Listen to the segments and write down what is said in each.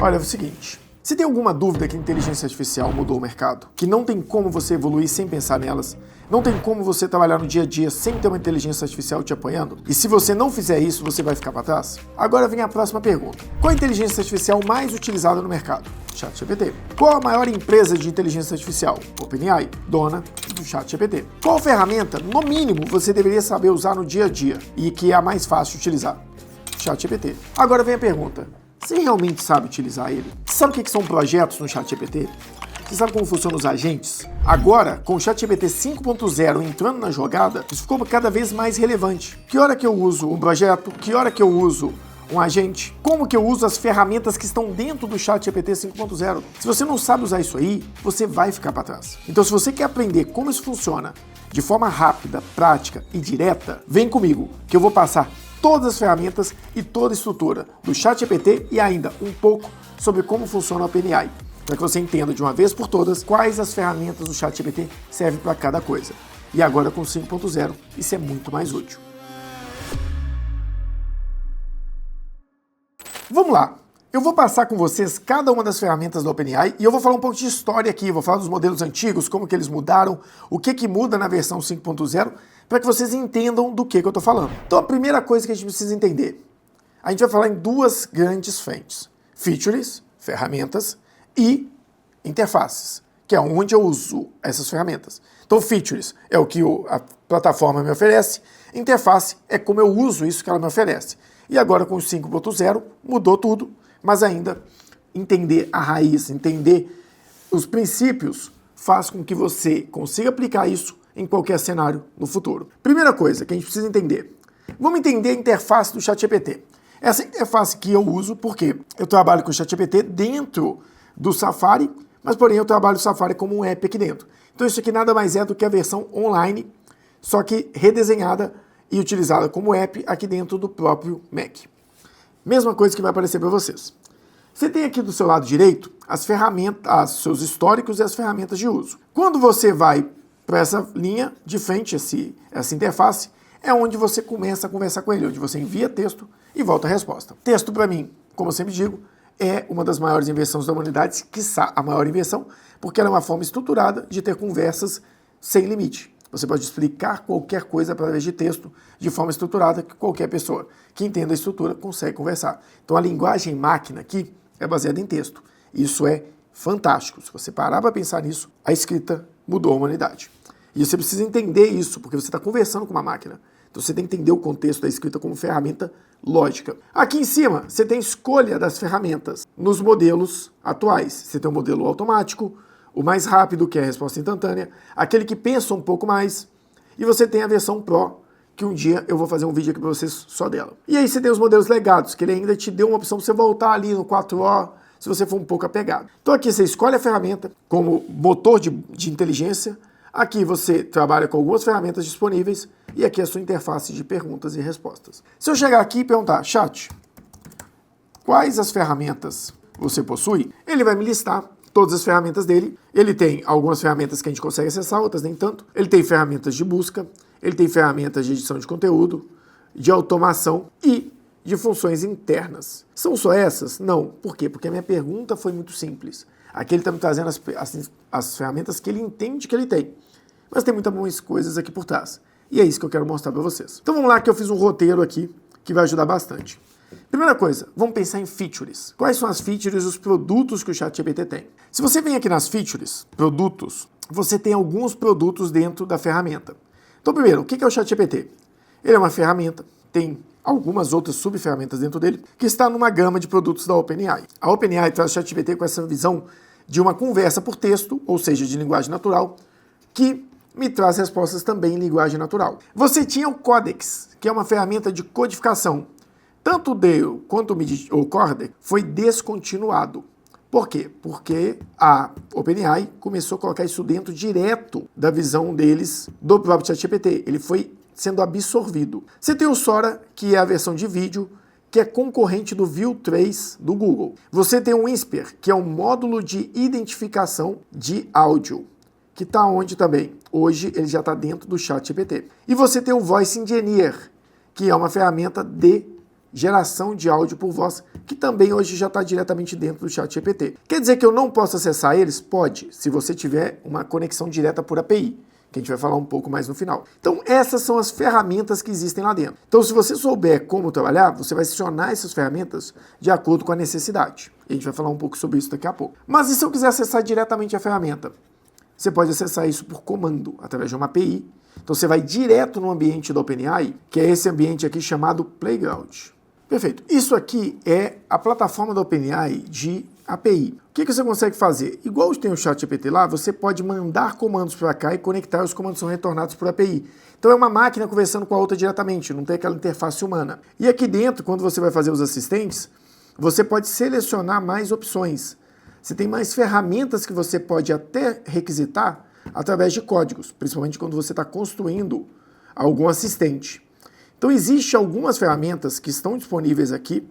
Olha, é o seguinte, se tem alguma dúvida que a inteligência artificial mudou o mercado, que não tem como você evoluir sem pensar nelas, não tem como você trabalhar no dia a dia sem ter uma inteligência artificial te apoiando, e se você não fizer isso, você vai ficar para trás? Agora vem a próxima pergunta. Qual a inteligência artificial mais utilizada no mercado? ChatGPT. Qual a maior empresa de inteligência artificial? OpenAI, dona do ChatGPT. Qual ferramenta, no mínimo, você deveria saber usar no dia a dia e que é a mais fácil de utilizar? ChatGPT. Agora vem a pergunta. Você realmente sabe utilizar ele? Você sabe o que são projetos no ChatGPT? Você sabe como funcionam os agentes? Agora, com o ChatGPT 5.0 entrando na jogada, isso ficou cada vez mais relevante. Que hora que eu uso um projeto? Que hora que eu uso um agente? Como que eu uso as ferramentas que estão dentro do ChatGPT 5.0? Se você não sabe usar isso aí, você vai ficar para trás. Então, se você quer aprender como isso funciona de forma rápida, prática e direta, vem comigo, que eu vou passar todas as ferramentas e toda a estrutura do ChatGPT e ainda um pouco sobre como funciona o OpenAI, para que você entenda de uma vez por todas quais as ferramentas do ChatGPT servem para cada coisa. E agora com 5.0, isso é muito mais útil. Vamos lá! Eu vou passar com vocês cada uma das ferramentas do OpenAI e eu vou falar um pouco de história aqui, vou falar dos modelos antigos, como que eles mudaram, o que muda na versão 5.0, para que vocês entendam do que eu estou falando. Então a primeira coisa que a gente precisa entender, a gente vai falar em duas grandes frentes, features, ferramentas, e interfaces, que é onde eu uso essas ferramentas. Então features é o que a plataforma me oferece, interface é como eu uso isso que ela me oferece. E agora com o 5.0 mudou tudo, mas ainda entender a raiz, entender os princípios faz com que você consiga aplicar isso em qualquer cenário no futuro. Primeira coisa que a gente precisa entender. Vamos entender a interface do ChatGPT. Essa interface que eu uso porque eu trabalho com o ChatGPT dentro do Safari, mas porém eu trabalho o Safari como um app aqui dentro. Então isso aqui nada mais é do que a versão online, só que redesenhada e utilizada como app aqui dentro do próprio Mac. Mesma coisa que vai aparecer para vocês. Você tem aqui do seu lado direito as ferramentas, os seus históricos e as ferramentas de uso. Quando você vai para essa linha de frente, essa interface, é onde você começa a conversar com ele, onde você envia texto e volta a resposta. Texto, para mim, como eu sempre digo, é uma das maiores invenções da humanidade, quiçá a maior invenção, porque ela é uma forma estruturada de ter conversas sem limite. Você pode explicar qualquer coisa através de texto de forma estruturada que qualquer pessoa que entenda a estrutura consegue conversar. Então a linguagem máquina aqui é baseada em texto. Isso é fantástico. Se você parar para pensar nisso, a escrita mudou a humanidade. E você precisa entender isso, porque você está conversando com uma máquina. Então você tem que entender o contexto da escrita como ferramenta lógica. Aqui em cima, você tem escolha das ferramentas nos modelos atuais. Você tem o modelo automático, o mais rápido, que é a resposta instantânea, aquele que pensa um pouco mais, e você tem a versão Pro, que um dia eu vou fazer um vídeo aqui para vocês só dela. E aí você tem os modelos legados, que ele ainda te deu uma opção para você voltar ali no 4O, se você for um pouco apegado. Então aqui você escolhe a ferramenta como motor de inteligência, aqui você trabalha com algumas ferramentas disponíveis, e aqui é a sua interface de perguntas e respostas. Se eu chegar aqui e perguntar, chat, quais as ferramentas você possui? Ele vai me listar todas as ferramentas dele. Ele tem algumas ferramentas que a gente consegue acessar, outras nem tanto. Ele tem ferramentas de busca, ele tem ferramentas de edição de conteúdo, de automação e de funções internas. São só essas? Não. Por quê? Porque a minha pergunta foi muito simples. Aqui ele está me trazendo as ferramentas que ele entende que ele tem. Mas tem muitas boas coisas aqui por trás. E é isso que eu quero mostrar para vocês. Então vamos lá que eu fiz um roteiro aqui que vai ajudar bastante. Primeira coisa, vamos pensar em features. Quais são as features e os produtos que o ChatGPT tem? Se você vem aqui nas features, produtos, você tem alguns produtos dentro da ferramenta. Então primeiro, o que é o ChatGPT? Ele é uma ferramenta, tem algumas outras subferramentas dentro dele, que está numa gama de produtos da OpenAI. A OpenAI traz o ChatGPT com essa visão de uma conversa por texto, ou seja, de linguagem natural, que me traz respostas também em linguagem natural. Você tinha o Codex, que é uma ferramenta de codificação. Tanto o Dale quanto o Codex foi descontinuado. Por quê? Porque a OpenAI começou a colocar isso dentro direto da visão deles do próprio ChatGPT. Ele foi sendo absorvido. Você tem o Sora, que é a versão de vídeo, que é concorrente do View 3 do Google. Você tem o Whisper, que é um módulo de identificação de áudio, que está onde também? Hoje ele já está dentro do ChatGPT. E você tem o Voice Engineer, que é uma ferramenta de geração de áudio por voz, que também hoje já está diretamente dentro do ChatGPT. Quer dizer que eu não posso acessar eles? Pode, se você tiver uma conexão direta por API, que a gente vai falar um pouco mais no final. Então, essas são as ferramentas que existem lá dentro. Então, se você souber como trabalhar, você vai acionar essas ferramentas de acordo com a necessidade. E a gente vai falar um pouco sobre isso daqui a pouco. Mas e se eu quiser acessar diretamente a ferramenta? Você pode acessar isso por comando, através de uma API. Então você vai direto no ambiente do OpenAI, que é esse ambiente aqui chamado Playground. Perfeito. Isso aqui é a plataforma do OpenAI de API. O que você consegue fazer? Igual tem o ChatGPT lá, você pode mandar comandos para cá e conectar, os comandos são retornados por API. Então é uma máquina conversando com a outra diretamente, não tem aquela interface humana. E aqui dentro, quando você vai fazer os assistentes, você pode selecionar mais opções. Você tem mais ferramentas que você pode até requisitar através de códigos, principalmente quando você está construindo algum assistente. Então, existem algumas ferramentas que estão disponíveis aqui,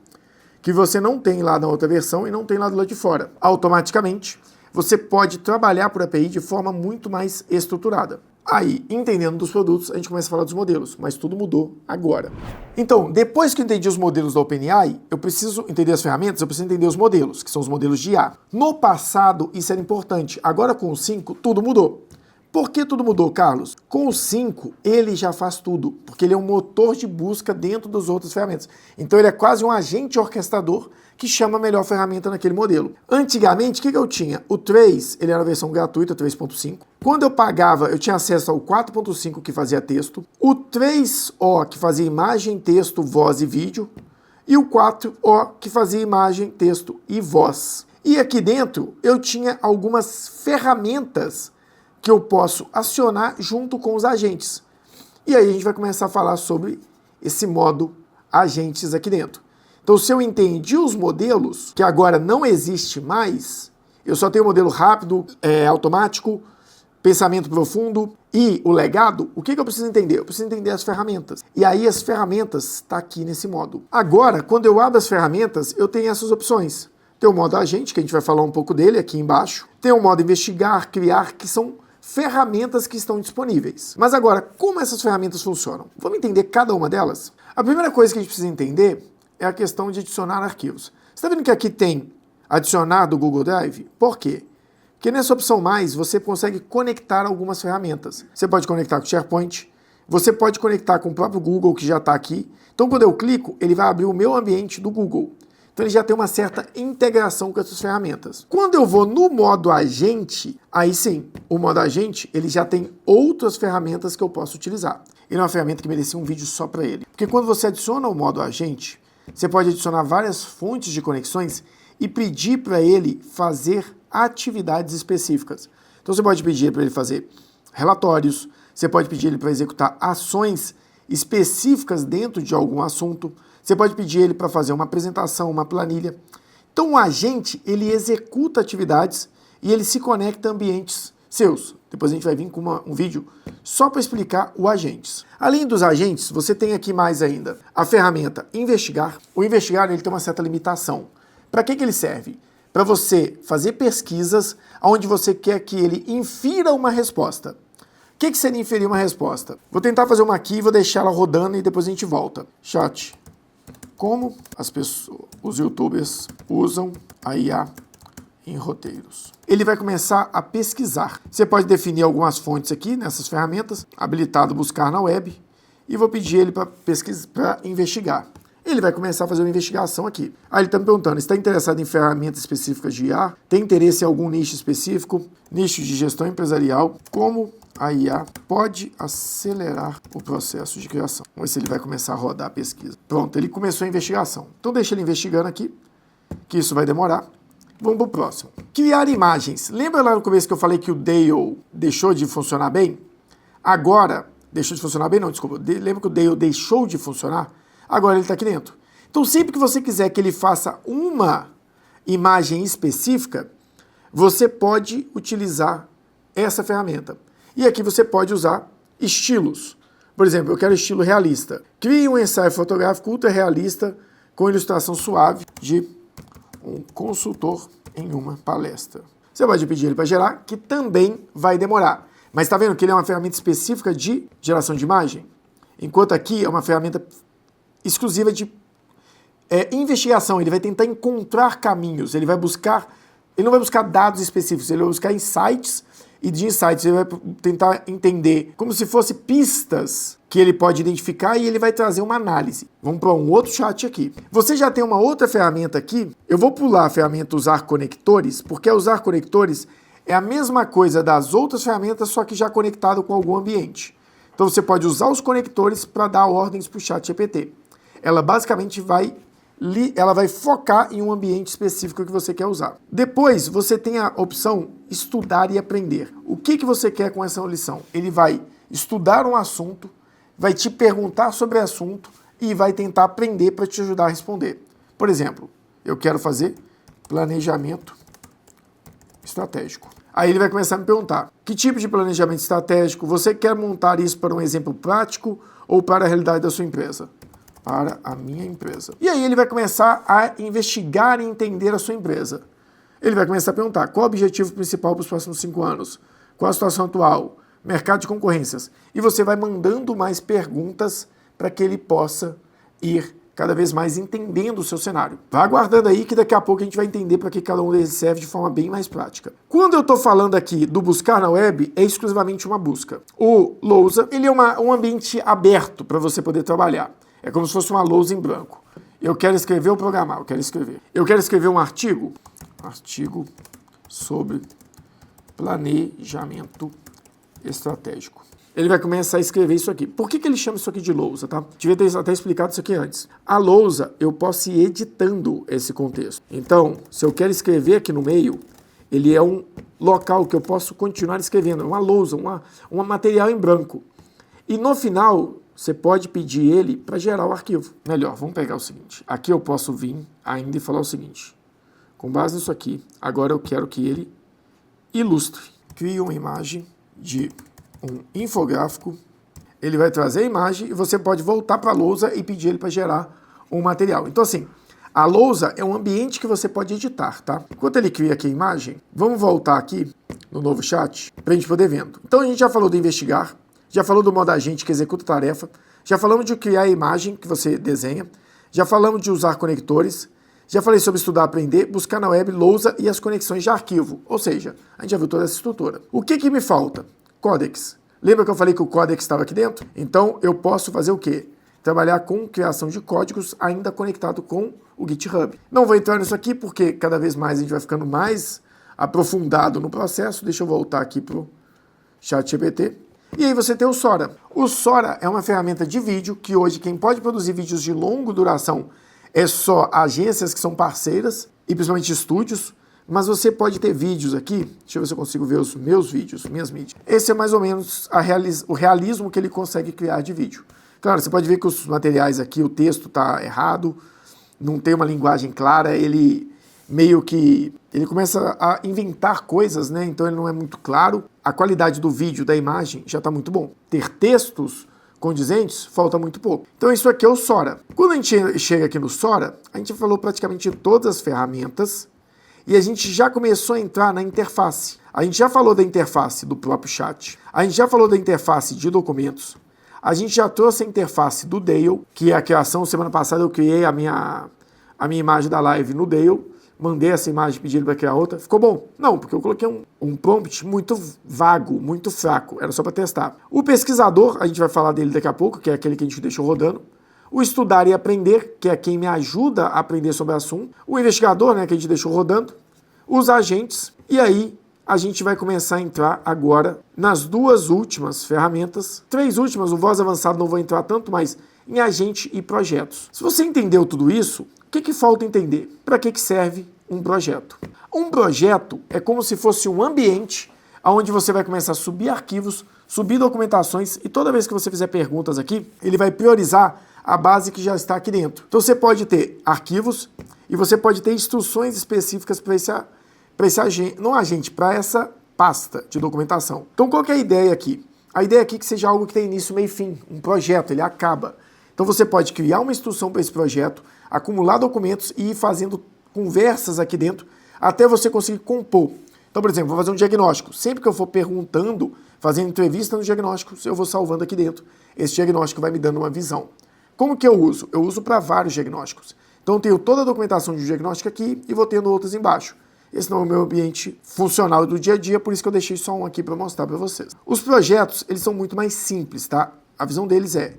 que você não tem lá na outra versão e não tem lá do lado de fora. Automaticamente, você pode trabalhar por API de forma muito mais estruturada. Aí, entendendo dos produtos, a gente começa a falar dos modelos, mas tudo mudou agora. Então, depois que eu entendi os modelos da OpenAI, eu preciso entender as ferramentas, eu preciso entender os modelos, que são os modelos de IA. No passado, isso era importante. Agora, com o 5, tudo mudou. Por que tudo mudou, Carlos? Com o 5, ele já faz tudo, porque ele é um motor de busca dentro das outras ferramentas. Então, ele é quase um agente orquestrador que chama a melhor ferramenta naquele modelo. Antigamente, o que eu tinha? O 3, ele era a versão gratuita, 3.5. Quando eu pagava, eu tinha acesso ao 4.5, que fazia texto, o 3O, que fazia imagem, texto, voz e vídeo, e o 4O, que fazia imagem, texto e voz. E aqui dentro, eu tinha algumas ferramentas que eu posso acionar junto com os agentes. E aí a gente vai começar a falar sobre esse modo agentes aqui dentro. Então, se eu entendi os modelos, que agora não existe mais, eu só tenho o modelo rápido, automático, pensamento profundo e o legado, o que eu preciso entender? Eu preciso entender as ferramentas. E aí as ferramentas estão aqui nesse modo. Agora, quando eu abro as ferramentas, eu tenho essas opções. Tem o modo agente, que a gente vai falar um pouco dele aqui embaixo. Tem o modo investigar, criar, que são ferramentas que estão disponíveis. Mas agora, como essas ferramentas funcionam? Vamos entender cada uma delas? A primeira coisa que a gente precisa entender é a questão de adicionar arquivos. Você está vendo que aqui tem adicionar do Google Drive? Por quê? Porque nessa opção mais, você consegue conectar algumas ferramentas. Você pode conectar com o SharePoint, você pode conectar com o próprio Google, que já está aqui. Então, quando eu clico, ele vai abrir o meu ambiente do Google. Então ele já tem uma certa integração com essas ferramentas. Quando eu vou no modo agente, aí sim, o modo agente, ele já tem outras ferramentas que eu posso utilizar. Ele é uma ferramenta que merecia um vídeo só para ele. Porque quando você adiciona o modo agente, você pode adicionar várias fontes de conexões e pedir para ele fazer atividades específicas. Então você pode pedir para ele fazer relatórios, você pode pedir ele para executar ações específicas dentro de algum assunto, você pode pedir ele para fazer uma apresentação, uma planilha. Então o agente, ele executa atividades e ele se conecta a ambientes seus. Depois a gente vai vir com um vídeo só para explicar o agentes. Além dos agentes, você tem aqui mais ainda a ferramenta investigar. O investigar, ele tem uma certa limitação. Para que ele serve? Para você fazer pesquisas onde você quer que ele infira uma resposta. O que seria inferir uma resposta? Vou tentar fazer uma aqui, vou deixar ela rodando e depois a gente volta. Chat. Como os youtubers usam a IA em roteiros. Ele vai começar a pesquisar. Você pode definir algumas fontes aqui nessas ferramentas, habilitado buscar na web, e vou pedir ele para pesquisar, para investigar. Ele vai começar a fazer uma investigação aqui. Aí ele está me perguntando, está interessado em ferramentas específicas de IA? Tem interesse em algum nicho específico? Nicho de gestão empresarial? Como a IA pode acelerar o processo de criação? Vamos ver se ele vai começar a rodar a pesquisa. Pronto, ele começou a investigação. Então deixa ele investigando aqui, que isso vai demorar. Vamos para o próximo. Criar imagens. Lembra lá no começo que eu falei que o Dale deixou de funcionar bem? Agora, deixou de funcionar bem? Não, desculpa. Lembra que o Dale deixou de funcionar? Agora ele está aqui dentro. Então sempre que você quiser que ele faça uma imagem específica, você pode utilizar essa ferramenta. E aqui você pode usar estilos. Por exemplo, eu quero estilo realista. Crie um ensaio fotográfico ultra realista com ilustração suave de um consultor em uma palestra. Você pode pedir ele para gerar, que também vai demorar. Mas está vendo que ele é uma ferramenta específica de geração de imagem? Enquanto aqui é uma ferramenta exclusiva de Investigação, ele vai tentar encontrar caminhos, ele não vai buscar dados específicos, ele vai buscar insights, e de insights ele vai tentar entender como se fosse pistas que ele pode identificar e ele vai trazer uma análise. Vamos para um outro chat aqui. Você já tem uma outra ferramenta aqui, eu vou pular a ferramenta usar conectores, porque usar conectores é a mesma coisa das outras ferramentas, só que já conectado com algum ambiente. Então você pode usar os conectores para dar ordens para o ChatGPT. Ela basicamente vai focar em um ambiente específico que você quer usar. Depois, você tem a opção estudar e aprender. O que você quer com essa lição? Ele vai estudar um assunto, vai te perguntar sobre o assunto e vai tentar aprender para te ajudar a responder. Por exemplo, eu quero fazer planejamento estratégico. Aí ele vai começar a me perguntar, que tipo de planejamento estratégico? Você quer montar isso para um exemplo prático ou para a realidade da sua empresa? Para a minha empresa. E aí ele vai começar a investigar e entender a sua empresa. Ele vai começar a perguntar qual o objetivo principal para os próximos 5 anos, qual a situação atual, mercado de concorrências. E você vai mandando mais perguntas para que ele possa ir cada vez mais entendendo o seu cenário. Vá aguardando aí que daqui a pouco a gente vai entender para que cada um deles serve de forma bem mais prática. Quando eu estou falando aqui do buscar na web, é exclusivamente uma busca. O Lousa, ele é um ambiente aberto para você poder trabalhar. É como se fosse uma lousa em branco. Eu quero escrever ou programar, eu quero escrever um artigo sobre planejamento estratégico. Ele vai começar a escrever isso aqui. Por que ele chama isso aqui de lousa, tá? Devia ter até explicado isso aqui antes. A lousa, eu posso ir editando esse contexto. Então, se eu quero escrever aqui no meio, ele é um local que eu posso continuar escrevendo. É uma lousa, um material em branco. E no final, você pode pedir ele para gerar o arquivo. Melhor, vamos pegar o seguinte. Aqui eu posso vir ainda e falar o seguinte. Com base nisso aqui, agora eu quero que ele ilustre. Crie uma imagem de um infográfico. Ele vai trazer a imagem e você pode voltar para a lousa e pedir ele para gerar um material. Então assim, a lousa é um ambiente que você pode editar, tá? Enquanto ele cria aqui a imagem, vamos voltar aqui no novo chat para a gente poder vendo. Então a gente já falou do investigar, já falou do modo agente que executa tarefa, já falamos de criar a imagem que você desenha, já falamos de usar conectores, já falei sobre estudar, aprender, buscar na web, lousa e as conexões de arquivo. Ou seja, a gente já viu toda essa estrutura. O que me falta? Codex. Lembra que eu falei que o Codex estava aqui dentro? Então eu posso fazer o quê? Trabalhar com criação de códigos ainda conectado com o GitHub. Não vou entrar nisso aqui porque cada vez mais a gente vai ficando mais aprofundado no processo. Deixa eu voltar aqui para o ChatGPT. E aí você tem o Sora. O Sora é uma ferramenta de vídeo que hoje quem pode produzir vídeos de longa duração é só agências que são parceiras e principalmente estúdios, mas você pode ter vídeos aqui, deixa eu ver se eu consigo ver os meus vídeos, minhas mídias. Esse é mais ou menos o realismo que ele consegue criar de vídeo. Claro, você pode ver que os materiais aqui, o texto está errado, não tem uma linguagem clara, ele meio que ele começa a inventar coisas, né? Então ele não é muito claro. A qualidade do vídeo, da imagem, já está muito bom. Ter textos condizentes, falta muito pouco. Então isso aqui é o Sora. Quando a gente chega aqui no Sora, a gente falou praticamente de todas as ferramentas e a gente já começou a entrar na interface. A gente já falou da interface do próprio chat, a gente já falou da interface de documentos, a gente já trouxe a interface do Dale, que é a criação, semana passada eu criei a minha imagem da live no Dale, mandei essa imagem, pedi ele para criar outra. Ficou bom? Não, porque eu coloquei um prompt muito vago, muito fraco. Era só para testar. O pesquisador, a gente vai falar dele daqui a pouco, que é aquele que a gente deixou rodando. O estudar e aprender, que é quem me ajuda a aprender sobre o assunto. O investigador, né, que a gente deixou rodando. Os agentes. E aí a gente vai começar a entrar agora nas duas últimas ferramentas. 3 últimas, o Voz Avançado não vou entrar tanto, mas em agente e projetos. Se você entendeu tudo isso, o que falta entender? Para que serve um projeto? Um projeto é como se fosse um ambiente onde você vai começar a subir arquivos, subir documentações e toda vez que você fizer perguntas aqui, ele vai priorizar a base que já está aqui dentro. Então você pode ter arquivos e você pode ter instruções específicas para esse agente, não agente, para essa pasta de documentação. Então qual que é a ideia aqui? A ideia aqui é que seja algo que tem início, meio e fim. Um projeto, ele acaba. Então você pode criar uma instrução para esse projeto, acumular documentos e ir fazendo conversas aqui dentro até você conseguir compor. Então, por exemplo, vou fazer um diagnóstico. Sempre que eu for perguntando, fazendo entrevista no diagnóstico, eu vou salvando aqui dentro. Esse diagnóstico vai me dando uma visão. Como que eu uso? Eu uso para vários diagnósticos. Então eu tenho toda a documentação de diagnóstico aqui e vou tendo outras embaixo. Esse não é o meu ambiente funcional do dia a dia, por isso que eu deixei só um aqui para mostrar para vocês. Os projetos, eles são muito mais simples, tá? A visão deles é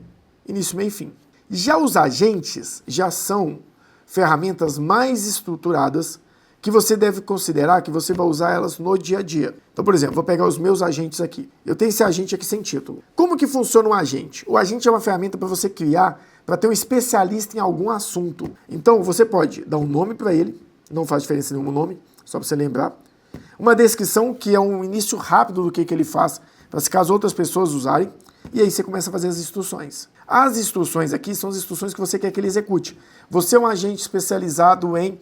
início, meio e fim. Já os agentes já são ferramentas mais estruturadas que você deve considerar que você vai usar elas no dia a dia. Então, por exemplo, vou pegar os meus agentes aqui. Eu tenho esse agente aqui sem título. Como que funciona um agente? O agente é uma ferramenta para você criar, para ter um especialista em algum assunto. Então, você pode dar um nome para ele, não faz diferença nenhum o nome, só para você lembrar. Uma descrição que é um início rápido do que ele faz, para se caso outras pessoas usarem. E aí você começa a fazer as instruções. As instruções aqui são as instruções que você quer que ele execute. Você é um agente especializado em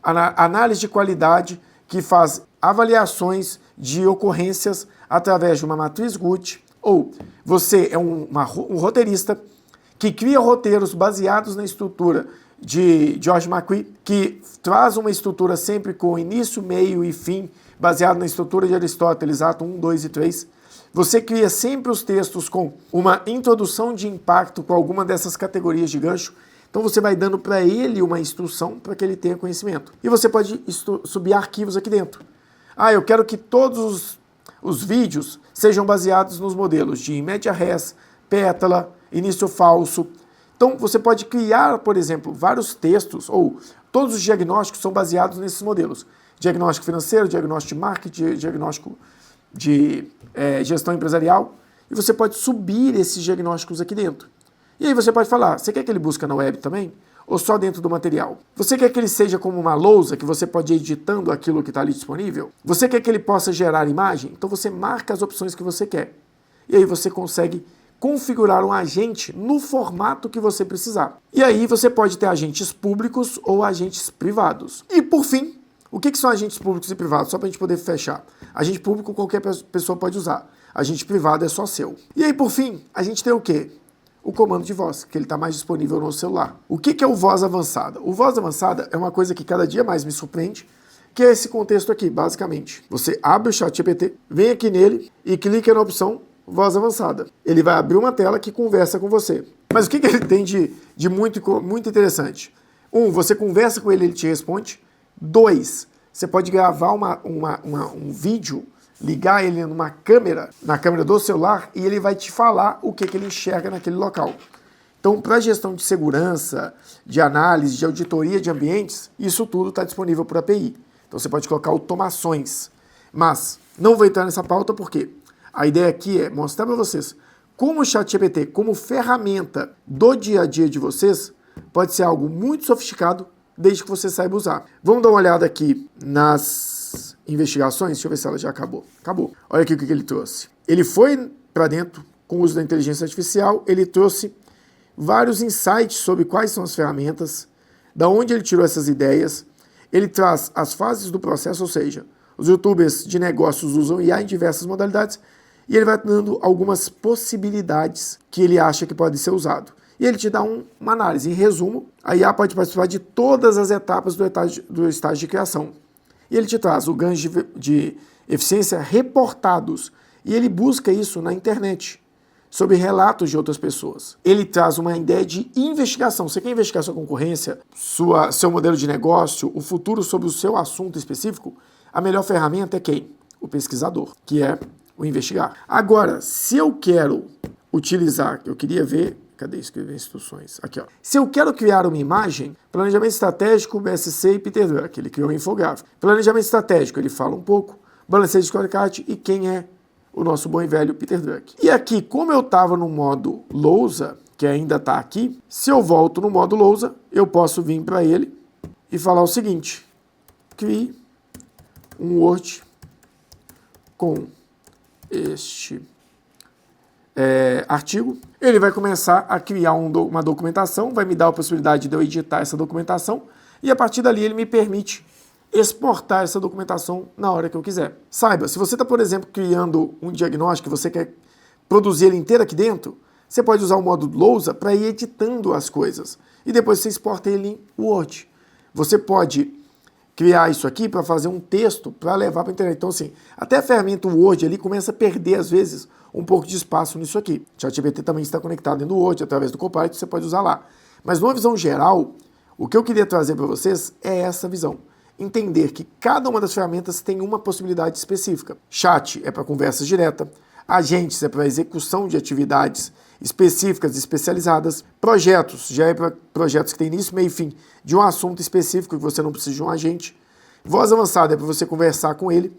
análise de qualidade que faz avaliações de ocorrências através de uma matriz GUT, ou você é um roteirista que cria roteiros baseados na estrutura de George McCree, que traz uma estrutura sempre com início, meio e fim, baseado na estrutura de Aristóteles, ato 1, 2 e 3. Você cria sempre os textos com uma introdução de impacto com alguma dessas categorias de gancho. Então você vai dando para ele uma instrução para que ele tenha conhecimento. E você pode subir arquivos aqui dentro. Eu quero que todos os vídeos sejam baseados nos modelos de média res, pétala, início falso. Então você pode criar, por exemplo, vários textos, ou todos os diagnósticos são baseados nesses modelos. Diagnóstico financeiro, diagnóstico de marketing, diagnóstico de gestão empresarial. E você pode subir esses diagnósticos aqui dentro. E aí você pode falar, você quer que ele busque na web também? Ou só dentro do material? Você quer que ele seja como uma lousa, que você pode ir editando aquilo que está ali disponível? Você quer que ele possa gerar imagem? Então você marca as opções que você quer. E aí você consegue configurar um agente no formato que você precisar. E aí você pode ter agentes públicos ou agentes privados. E por fim, o que são agentes públicos e privados? Só para a gente poder fechar. Agente público qualquer pessoa pode usar. Agente privado é só seu. E aí por fim, a gente tem o quê? O comando de voz, que ele está mais disponível no celular. O que é o voz avançada? O voz avançada é uma coisa que cada dia mais me surpreende, que é esse contexto aqui, basicamente. Você abre o ChatGPT, vem aqui nele e clica na opção voz avançada. Ele vai abrir uma tela que conversa com você. Mas o que ele tem de muito interessante? 1, você conversa com ele, ele te responde. 2, você pode gravar um vídeo, ligar ele numa câmera, na câmera do celular, e ele vai te falar o que ele enxerga naquele local. Então, para gestão de segurança, de análise, de auditoria de ambientes, isso tudo está disponível por API. Então, você pode colocar automações. Mas, não vou entrar nessa pauta porque a ideia aqui é mostrar para vocês como o ChatGPT, como ferramenta do dia a dia de vocês, pode ser algo muito sofisticado, desde que você saiba usar. Vamos dar uma olhada aqui nas investigações. Deixa eu ver se ela já acabou. Acabou. Olha aqui o que ele trouxe. Ele foi para dentro com o uso da inteligência artificial, ele trouxe vários insights sobre quais são as ferramentas, da onde ele tirou essas ideias. Ele traz as fases do processo, ou seja, os youtubers de negócios usam IA em diversas modalidades, e ele vai dando algumas possibilidades que ele acha que pode ser usado. E ele te dá uma análise. Em resumo, a IA pode participar de todas as etapas do estágio de criação. E ele te traz o ganho de eficiência reportados. E ele busca isso na internet, sobre relatos de outras pessoas. Ele traz uma ideia de investigação. Você quer investigar sua concorrência, seu modelo de negócio, o futuro sobre o seu assunto específico? A melhor ferramenta é quem? O pesquisador, que é o investigar. Agora, se eu quero utilizar, eu queria ver, cadê escrever instruções? Aqui, ó. Se eu quero criar uma imagem, planejamento estratégico, BSC e Peter Drucker, ele criou um infográfico. Planejamento estratégico, ele fala um pouco, balancei de scorecard e quem é o nosso bom e velho Peter Drucker. E aqui, como eu estava no modo lousa, que ainda está aqui, se eu volto no modo lousa, eu posso vir para ele e falar o seguinte: crie um Word com este artigo. Ele vai começar a criar uma documentação, vai me dar a possibilidade de eu editar essa documentação e a partir dali ele me permite exportar essa documentação na hora que eu quiser. Saiba, se você está, por exemplo, criando um diagnóstico e você quer produzir ele inteiro aqui dentro, você pode usar o modo lousa para ir editando as coisas e depois você exporta ele em Word. Você pode criar isso aqui para fazer um texto para levar para a internet. Então, assim, até a ferramenta Word ali começa a perder, às vezes, um pouco de espaço nisso aqui. O ChatGPT também está conectado dentro do Word, através do Copilot, você pode usar lá. Mas, numa visão geral, O que eu queria trazer para vocês é essa visão. Entender que cada uma das ferramentas tem uma possibilidade específica. Chat é para conversas direta, agentes é para execução de atividades específicas, especializadas, projetos já é para projetos que têm início, meio e fim de um assunto específico que você não precisa de um agente. Voz avançada é para você conversar com ele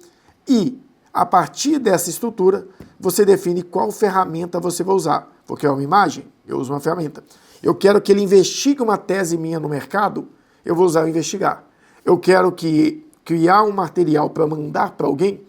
e, a partir dessa estrutura, você define qual ferramenta você vai usar. Porque é uma imagem, eu uso uma ferramenta. Eu quero que ele investigue uma tese minha no mercado, eu vou usar o investigar. Eu quero criar um material para mandar para alguém,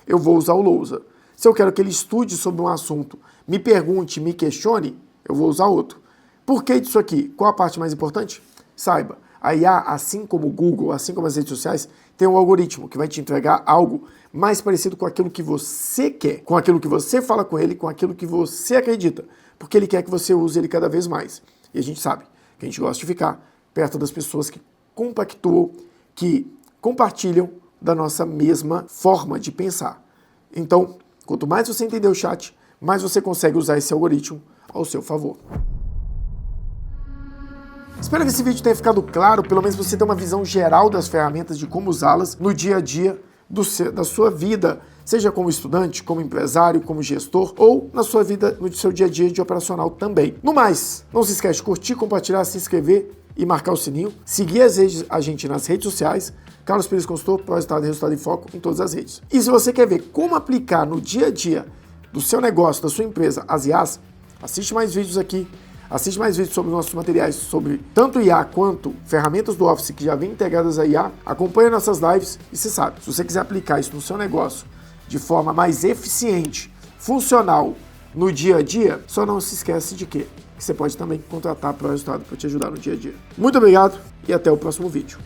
eu vou usar o lousa. Se eu quero que ele estude sobre um assunto, me pergunte, me questione, eu vou usar outro. Por que disso aqui? Qual a parte mais importante? Saiba, a IA, assim como o Google, assim como as redes sociais, tem um algoritmo que vai te entregar algo mais parecido com aquilo que você quer, com aquilo que você fala com ele, com aquilo que você acredita, porque ele quer que você use ele cada vez mais. E a gente sabe que a gente gosta de ficar perto das pessoas que compactuam, que compartilham da nossa mesma forma de pensar. Então, quanto mais você entender o chat, mais você consegue usar esse algoritmo ao seu favor. Espero que esse vídeo tenha ficado claro, pelo menos você ter uma visão geral das ferramentas de como usá-las no dia a dia da sua vida, seja como estudante, como empresário, como gestor, ou na sua vida, no seu dia a dia de operacional também. No mais, não se esquece de curtir, compartilhar, se inscrever e marcar o sininho, seguir a gente nas redes sociais, Carlos Pires Consultor, Resultado em Foco em todas as redes. E se você quer ver como aplicar no dia a dia do seu negócio, da sua empresa, as IAs, assiste mais vídeos aqui, assiste mais vídeos sobre nossos materiais, sobre tanto IA quanto ferramentas do Office que já vêm integradas a IA, acompanhe nossas lives e você sabe, se você quiser aplicar isso no seu negócio de forma mais eficiente, funcional, no dia a dia, só não se esquece de que você pode também contratar para o resultado para te ajudar no dia a dia. Muito obrigado e até o próximo vídeo.